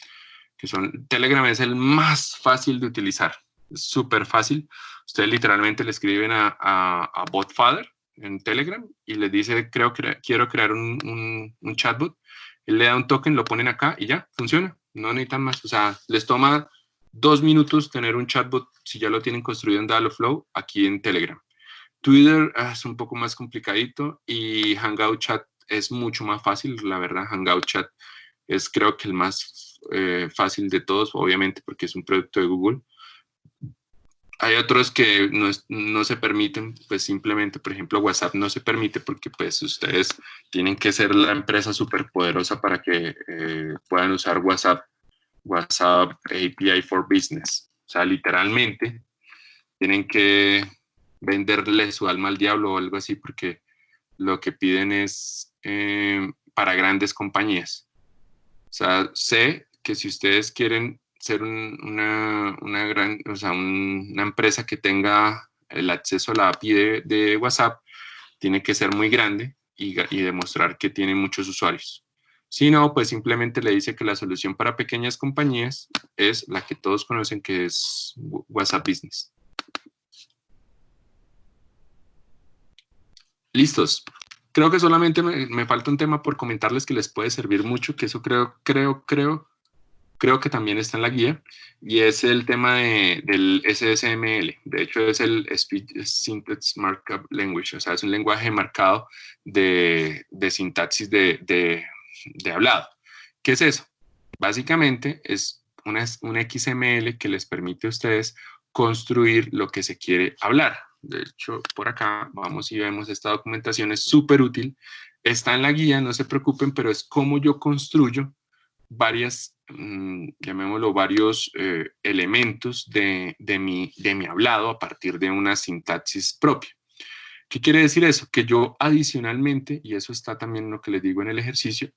Telegram es el más fácil de utilizar. Es súper fácil. Ustedes literalmente le escriben a Botfather en Telegram y les dice, quiero crear un chatbot. Él le da un token, lo ponen acá y ya, funciona. No necesitan más. O sea, les toma 2 minutos tener un chatbot, si ya lo tienen construido en Dialogflow, aquí en Telegram. Twitter es un poco más complicadito y Hangout Chat es mucho más fácil, la verdad. Hangout Chat es creo que el más fácil de todos, obviamente porque es un producto de Google. Hay otros que no se permiten, pues simplemente, por ejemplo, WhatsApp no se permite porque pues ustedes tienen que ser la empresa súper poderosa para que puedan usar WhatsApp API for Business. O sea, literalmente tienen que venderle su alma al diablo o algo así porque lo que piden es para grandes compañías. O sea, sé que si ustedes quieren ser una empresa que tenga el acceso a la API de WhatsApp, tiene que ser muy grande y demostrar que tiene muchos usuarios. Si no, pues simplemente le dice que la solución para pequeñas compañías es la que todos conocen, que es WhatsApp Business. Listos. Creo que solamente me falta un tema por comentarles que les puede servir mucho, que eso creo que también está en la guía, y es el tema del SSML. De hecho, es el Speech Syntax Markup Language, o sea, es un lenguaje marcado de sintaxis de hablado. ¿Qué es eso? Básicamente es un XML que les permite a ustedes construir lo que se quiere hablar. De hecho, por acá vamos y vemos esta documentación, es súper útil. Está en la guía, no se preocupen, pero es cómo yo construyo varios elementos de mi hablado a partir de una sintaxis propia. ¿Qué quiere decir eso? Que yo adicionalmente, y eso está también en lo que les digo en el ejercicio,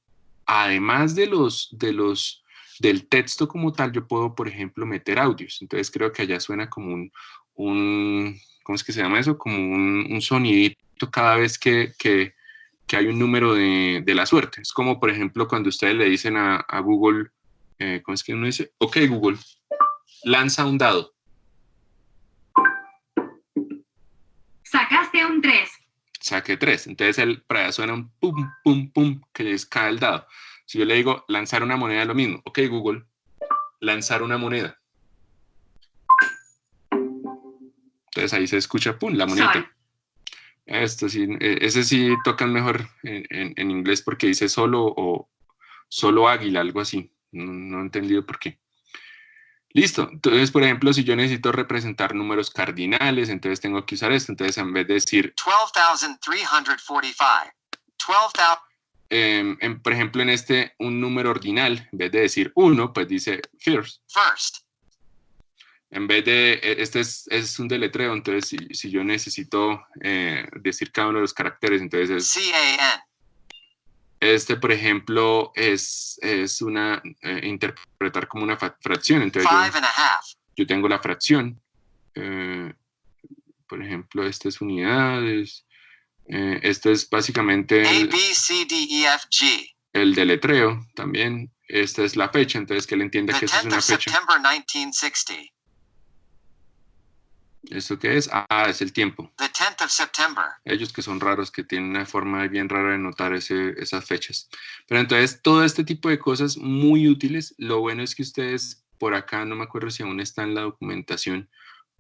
además del texto como tal, yo puedo, por ejemplo, meter audios. Entonces creo que allá suena como ¿cómo es que se llama eso? Como un sonidito cada vez que hay un número de la suerte. Es como, por ejemplo, cuando ustedes le dicen a Google, ¿cómo es que uno dice? Ok, Google, lanza un dado. Sacaste un 3. Saqué 3. Entonces para allá suena un pum, pum, pum, que les cae el dado. Si yo le digo lanzar una moneda, lo mismo. Ok, Google, lanzar una moneda. Entonces ahí se escucha, pum, la moneda. Sol. Esto sí, ese sí tocan mejor en inglés porque dice solo o solo águila, algo así. No he entendido por qué. Listo. Entonces, por ejemplo, si yo necesito representar números cardinales, entonces tengo que usar esto. Entonces, en vez de decir 12,345. 12,000. por ejemplo, en un número ordinal, en vez de decir 1, pues dice first. First. En vez de, este es un deletreo, entonces si yo necesito decir cada uno de los caracteres, entonces es... CAN. Por ejemplo, es una, interpretar como una fracción, entonces 5.5. yo tengo la fracción. Por ejemplo, esta es unidades. Esto es básicamente A, B, C, D, E, F, G. el deletreo también. Esta es la fecha, entonces que él entienda The que esta es 10th una of fecha. September 1960. ¿Esto qué es? Es el tiempo. The 10th of September. Ellos que son raros, que tienen una forma bien rara de notar esas fechas. Pero entonces, todo este tipo de cosas muy útiles. Lo bueno es que ustedes, por acá, no me acuerdo si aún está en la documentación,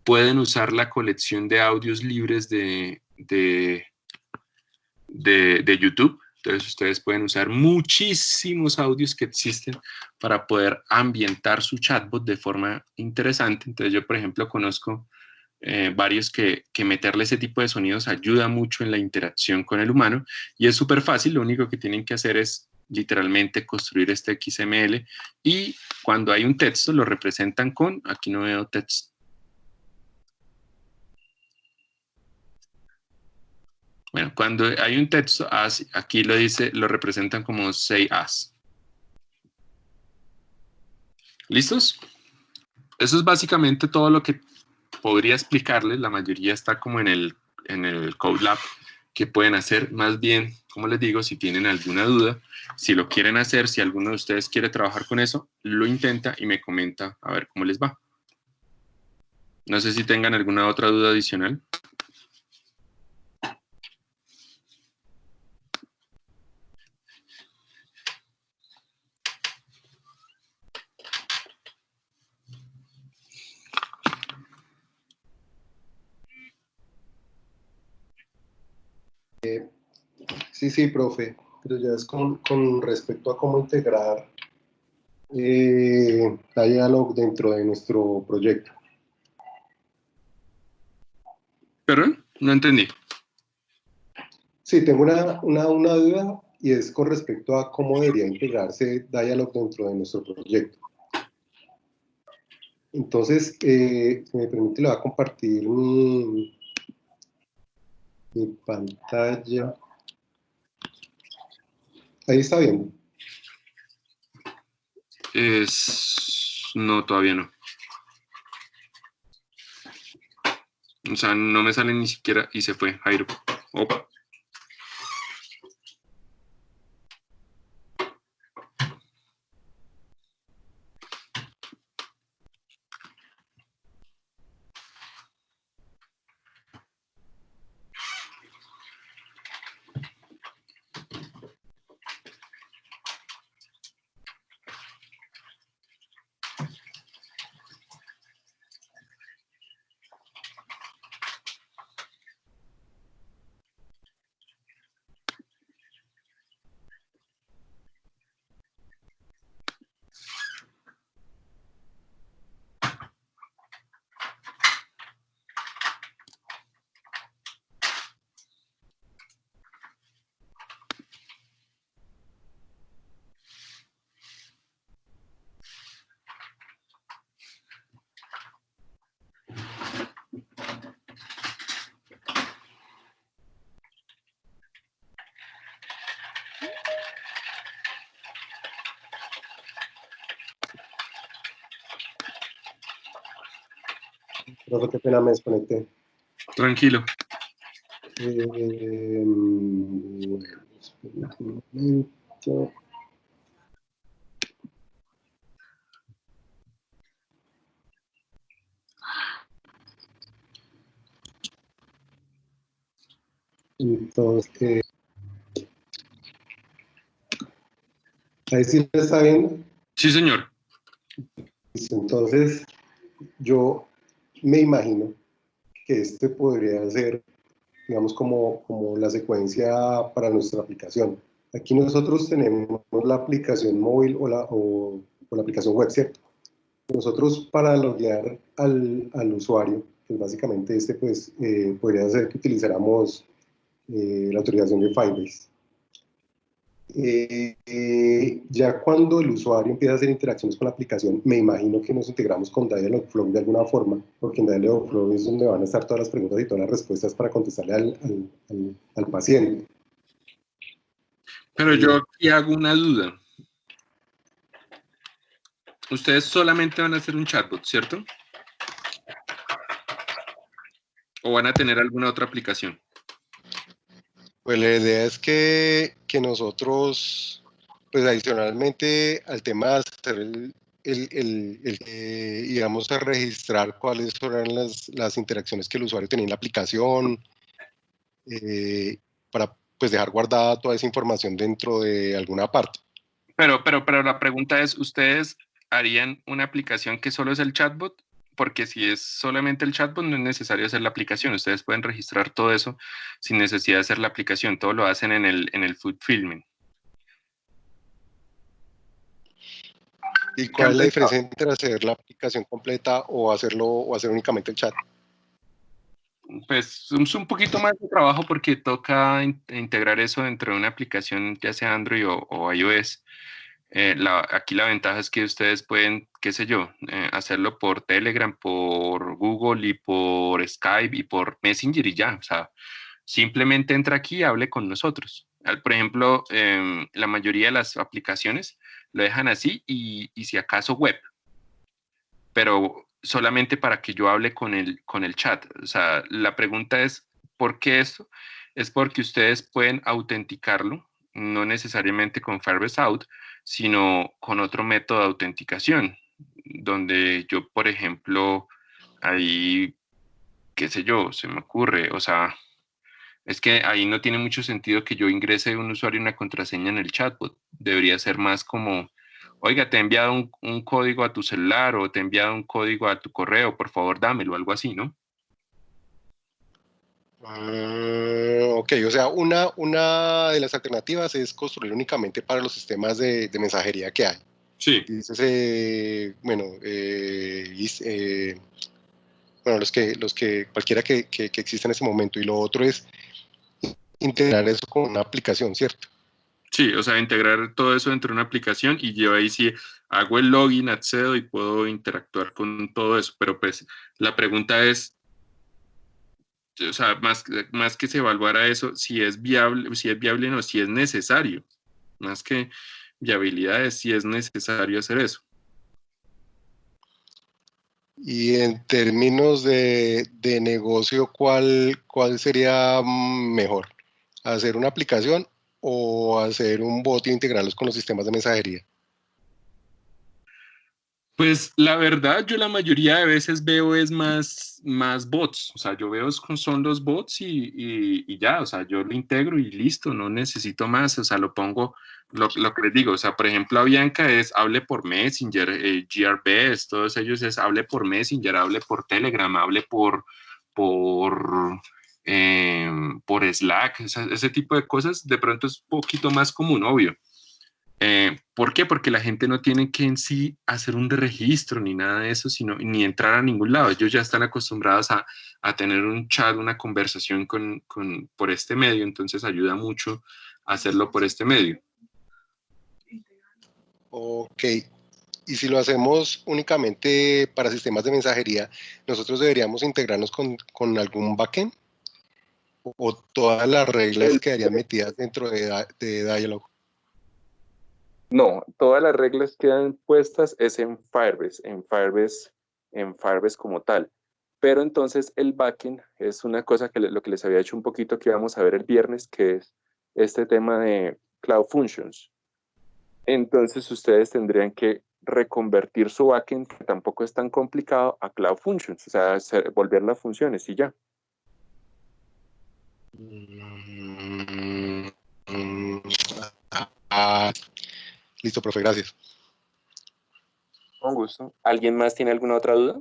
pueden usar la colección de audios libres de YouTube. Entonces, ustedes pueden usar muchísimos audios que existen para poder ambientar su chatbot de forma interesante. Entonces, yo, por ejemplo, conozco varios que meterle ese tipo de sonidos ayuda mucho en la interacción con el humano y es súper fácil. Lo único que tienen que hacer es literalmente construir este XML y cuando hay un texto lo representan con, aquí no veo texto. Bueno, cuando hay un texto, aquí lo representan como say as. ¿Listos? Eso es básicamente todo lo que podría explicarles. La mayoría está como en el Code Lab que pueden hacer. Más bien, como les digo, si tienen alguna duda, si lo quieren hacer, si alguno de ustedes quiere trabajar con eso, lo intenta y me comenta a ver cómo les va. No sé si tengan alguna otra duda adicional. Sí, profe, pero ya es con respecto a cómo integrar Dialog dentro de nuestro proyecto. ¿Perdón? No entendí. Sí, tengo una duda y es con respecto a cómo debería integrarse Dialog dentro de nuestro proyecto. Entonces, si me permite, le voy a compartir mi pantalla. Ahí está bien. No, todavía no. O sea, no me sale ni siquiera y se fue, Jairo. Opa. Profe, qué pena, me desconecté. Tranquilo. Bueno, espera un momento. Entonces, ahí sí lo está viendo. Sí, señor. Entonces, yo me imagino que este podría ser, digamos, como la secuencia para nuestra aplicación. Aquí nosotros tenemos la aplicación móvil o la aplicación web, ¿cierto? nosotros para loguear al usuario, pues básicamente pues podría ser que utilizáramos la autorización de Firebase. Ya cuando el usuario empieza a hacer interacciones con la aplicación, me imagino que nos integramos con Dialogflow de alguna forma, porque en Dialogflow es donde van a estar todas las preguntas y todas las respuestas para contestarle al paciente. Pero yo aquí hago una duda. Ustedes solamente van a hacer un chatbot, ¿cierto? ¿O van a tener alguna otra aplicación? Pues la idea es que nosotros, pues adicionalmente al tema de hacer íbamos a registrar cuáles eran las interacciones que el usuario tenía en la aplicación, para pues dejar guardada toda esa información dentro de alguna parte. Pero la pregunta es, ¿ustedes harían una aplicación que solo es el chatbot? Porque si es solamente el chatbot, no es necesario hacer la aplicación. Ustedes pueden registrar todo eso sin necesidad de hacer la aplicación. Todo lo hacen en el fulfillment. ¿Y cuál es la diferencia entre hacer la aplicación completa o hacer únicamente el chat? Pues es un poquito más de trabajo porque toca integrar eso dentro de una aplicación, ya sea Android o iOS. Aquí la ventaja es que ustedes pueden, qué sé yo, hacerlo por Telegram, por Google y por Skype y por Messenger y ya. O sea, simplemente entra aquí y hable con nosotros. Por ejemplo, la mayoría de las aplicaciones lo dejan así y si acaso web, pero solamente para que yo hable con el chat. O sea, la pregunta es, ¿por qué esto? Es porque ustedes pueden autenticarlo, no necesariamente con Firebase Out, sino con otro método de autenticación, donde yo, por ejemplo, ahí, qué sé yo, se me ocurre, o sea, es que ahí no tiene mucho sentido que yo ingrese un usuario y una contraseña en el chatbot. Debería ser más como, oiga, te he enviado un código a tu celular o te he enviado un código a tu correo, por favor, dámelo, algo así, ¿no? Ok, o sea, una de las alternativas es construir únicamente para los sistemas de mensajería que hay. Sí. Bueno, los que cualquiera que exista en ese momento. Y lo otro es integrar eso con una aplicación, ¿cierto? Sí, o sea, integrar todo eso dentro de una aplicación y yo ahí sí hago el login, accedo y puedo interactuar con todo eso. Pero pues la pregunta es, o sea, más que se evaluara eso, si es viable o no, si es necesario. Más que viabilidad es si es necesario hacer eso. Y en términos de negocio, ¿cuál sería mejor? ¿Hacer una aplicación o hacer un bot e integrarlos con los sistemas de mensajería? Pues la verdad, yo la mayoría de veces veo es más bots. O sea, yo veo son los bots y ya, o sea, yo lo integro y listo, no necesito más. O sea, lo pongo, lo que les digo. O sea, por ejemplo, a Bianca es hable por Messenger, GRBS, todos ellos es hable por Messenger, hable por Telegram, hable por, por Slack. Ese tipo de cosas de pronto es un poquito más común, obvio. ¿Por qué? Porque la gente no tiene que en sí hacer un registro ni nada de eso, sino ni entrar a ningún lado. Ellos ya están acostumbrados a tener un chat, una conversación por este medio, entonces ayuda mucho a hacerlo por este medio. Ok. Y si lo hacemos únicamente para sistemas de mensajería, ¿nosotros deberíamos integrarnos con algún backend? ¿O todas las reglas quedarían metidas dentro de Dialog? No, todas las reglas quedan puestas es en Firebase como tal. Pero entonces el backend es una cosa que lo que les había hecho un poquito que vamos a ver el viernes, que es este tema de Cloud Functions. Entonces ustedes tendrían que reconvertir su backend, que tampoco es tan complicado, a Cloud Functions, o sea, volver las funciones y ya. Listo, profe, gracias. Con gusto. ¿Alguien más tiene alguna otra duda?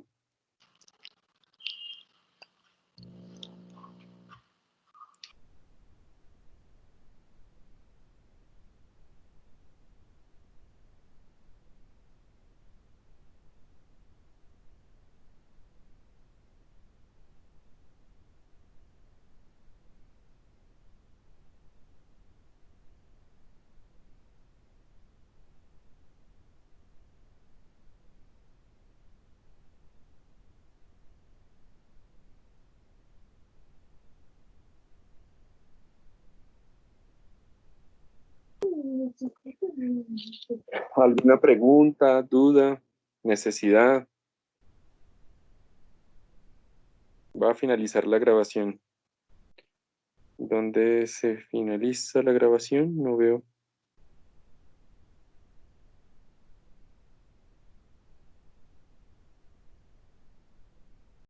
¿Alguna pregunta, duda, necesidad? Va a finalizar la grabación. ¿Dónde se finaliza la grabación? No veo.